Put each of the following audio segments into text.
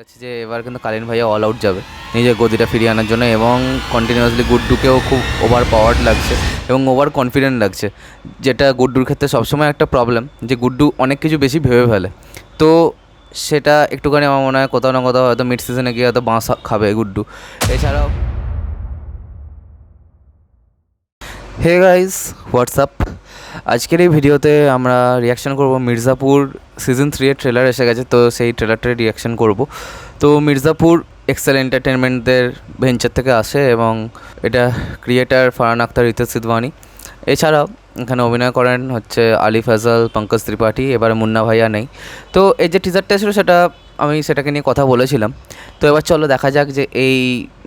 যাচ্ছে যে এবার কিন্তু কালীন ভাইয়া অল আউট যাবে নিজের গদিটা ফিরিয়ে আনার জন্য, এবং কন্টিনিউয়াসলি গুড্ডুকেও খুব ওভার পাওয়ার্ড লাগছে এবং ওভার কনফিডেন্ট লাগছে, যেটা গুড্ডুর ক্ষেত্রে সবসময় একটা প্রবলেম যে গুড্ডু অনেক কিছু বেশি ভেবে ফেলে। তো সেটা একটুখানি আমার মনে হয় কোথাও না কোথাও হয়তো মিড সিজনে গিয়ে হয়তো বাঁশ খাবে গুড্ডু। এছাড়াও হে গাইস, হোয়াটসঅ্যাপ, আজকের এই ভিডিওতে আমরা রিয়াকশান করব মির্জাপুর সিজন 3 এর ট্রেলার এসে গেছে, তো সেই ট্রেলারটাই রিয়াকশান করব। তো মির্জাপুর এক্সেল এন্টারটেনমেন্টদের ভেঞ্চার থেকে আসে এবং এটা ক্রিয়েটার ফারহান আখতার, রিতেশ সিধওয়ানি। এছাড়াও এখানে অভিনয় করেন হচ্ছে আলি ফজল, পঙ্কজ ত্রিপাঠী, এবারে মুন্না ভাইয়া নেই। তো এই যে টিজারটা ছিল সেটাকে নিয়ে কথা বলেছিলাম। তো এবার চলো দেখা যাক যে এই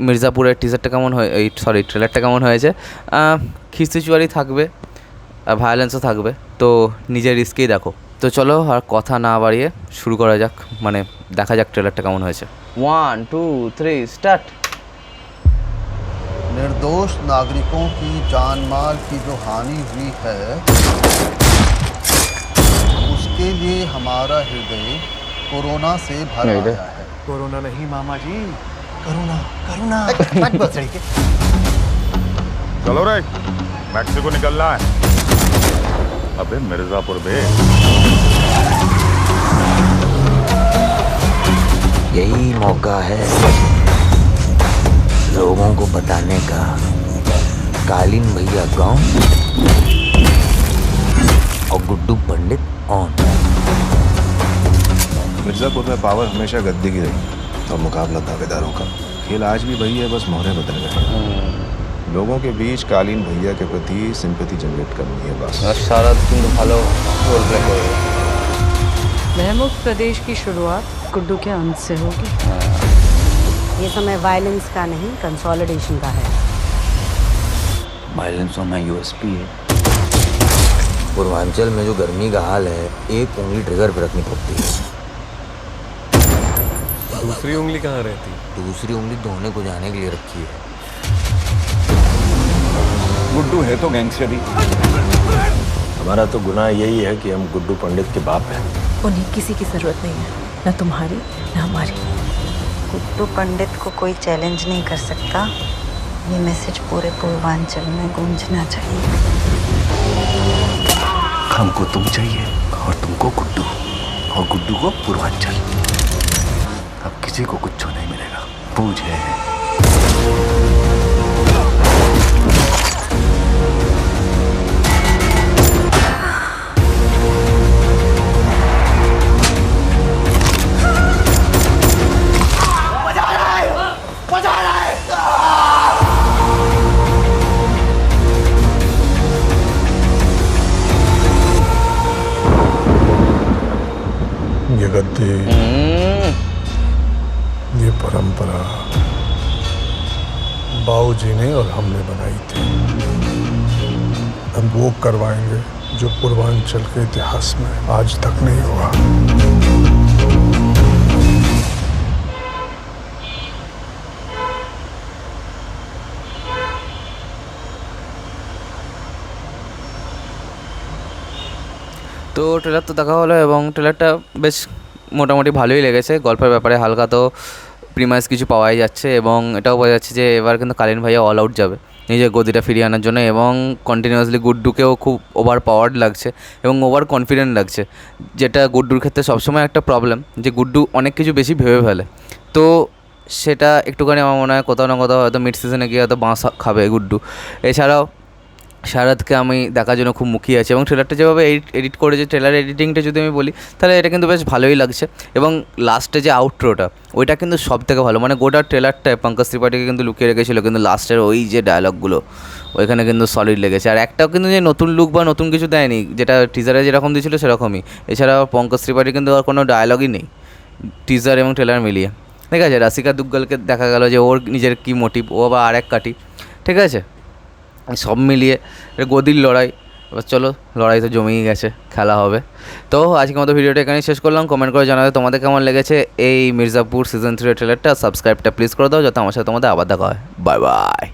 মির্জাপুরের টিজারটা কেমন হয়, ট্রেলারটা কেমন হয়েছে। খিস্তিচুয়ারি থাকবে, ভায়োলেন্সও থাকবে, তো নিজের রিস্কেই দেখো। তো চলো আর কথা না বাড়িয়ে শুরু করা যাক, মানে দেখা যাক ট্রেলারটা কেমন হয়েছে। 1 2 3 স্টার্ট। निर्दोष नागरिकों की जान माल की जो हानि हुई है, उसके लिए हमारा हृदय कोरोना से भर आया है। कोरोना नहीं मामा जी, करुणा करुणा। चलो रे, मैक्सिको निकलना है। अबे मिर्जापुर बे। यही मौका है लोगों को बताने का, कालीन भैया कौन और गुड्डू पंडित ऑन। मिर्जापुर में पावर हमेशा गद्दी की रही और मुकाबला दावेदारों का। खेल आज भी वही है, बस मोहरे बदल गए। लोगों के बीच कालीन भैया के प्रति सिंपैथी जनरेट करनी है बस। शरद কিন্তু ভালো রোল প্লে করবে। महमूद प्रदेश की शुरुआत गुड्डू के अंत से होगी। ये समय वायलेंस का नहीं, कंसोलिडेशन का है। वायलेंस होना यूएसपी है। पूर्वांचल में जो गर्मी का हाल है, एक उंगली ट्रिगर पे रखनी पड़ती है। दूसरी उंगली कहाँ रहती? दूसरी उंगली धोने को जाने के लिए रखी है। गुड्डू है तो गैंगस्टर ही। हमारा तो गुनाह यही है कि हम गुड्डू पंडित के बाप हैं। उन्हें किसी की जरूरत नहीं है, न तुम्हारी न हमारी। गुड्डू पंडित को कोई चैलेंज नहीं कर सकता। ये मैसेज पूरे पूर्वांचल में गूंजना चाहिए। हमको तुम चाहिए और तुमको गुड्डू, और गुड्डू को पूर्वांचल। अब किसी को कुछ नहीं मिलेगा, पूछे। ये गद्दी, ये परंपरा बाबूजी ने और हमने बनाई थी। हम वो करवाएंगे जो पूर्वांचल के इतिहास में आज तक नहीं हुआ। তো ট্রেলার তো দেখা হলো এবং ট্রেলারটা বেশ মোটামুটি ভালোই লেগেছে। গল্পের ব্যাপারে হালকা তো প্রিমাইস কিছু পাওয়াই যাচ্ছে, এবং এটাও বোঝা যাচ্ছে যে এবার কিন্তু কালীন ভাইয়া অল আউট যাবে নিজের গদিটা ফিরিয়ে আনার জন্য, এবং কন্টিনিউয়াসলি গুড্ডুকেও খুব ওভার পাওয়ার্ড লাগছে এবং ওভার কনফিডেন্ট লাগছে, যেটা গুড্ডুর ক্ষেত্রে সবসময় একটা প্রবলেম যে গুড্ডু অনেক কিছু বেশি ভেবে ফেলে। তো সেটা একটুখানি আমার মনে হয় কোথাও না কোথাও হয়তো মিড সিজনে গিয়ে হয়তো বাঁশ খাবে গুড্ডু। এছাড়াও শারদকে আমি দেখার জন্য খুব মুখিয়ে আছি, এবং ট্রেলারটা যেভাবে এডিট করেছে, ট্রেলার এডিটিংটা যদি আমি বলি তাহলে এটা কিন্তু বেশ ভালোই লাগছে। এবং লাস্টে যে আউটরোটা ওইটা কিন্তু সব থেকে ভালো, মানে গোটা ট্রেলারটায় পঙ্কজ ত্রিপাঠীকে কিন্তু লুকিয়ে রেখেছিলো, কিন্তু লাস্টের ওই যে ডায়লগগুলো ওইখানে কিন্তু সলিড লেগেছে। আর একটাও কিন্তু যে নতুন লুক বা নতুন কিছু দেয়নি, যেটা টিজারে যেরকম দিয়েছিলো সেরকমই। এছাড়াও পঙ্কজ ত্রিপাঠী কিন্তু আর কোনো ডায়লগই নেই টিজার এবং ট্রেলার মিলিয়ে। ঠিক আছে, রাশিকা দুগ্গলকে দেখা গেল যে ওর নিজের কী মোটিভ, ও আবার আর এক কাটি। ঠিক আছে, সব মিলিয়ে গদির লড়াই। এবার চলো, লড়াই তো জমেই গেছে, খেলা হবে। তো আজকের মতো ভিডিওটা এখানেই শেষ করলাম। কমেন্ট করে জানাবে তোমাদের কেমন লেগেছে এই মির্জাপুর সিজন 3 ট্রেলারটা। সাবস্ক্রাইবটা প্লিজ করে দাও যাতে আমার সাথে তোমাদের আবার দেখা হয়। Bye bye.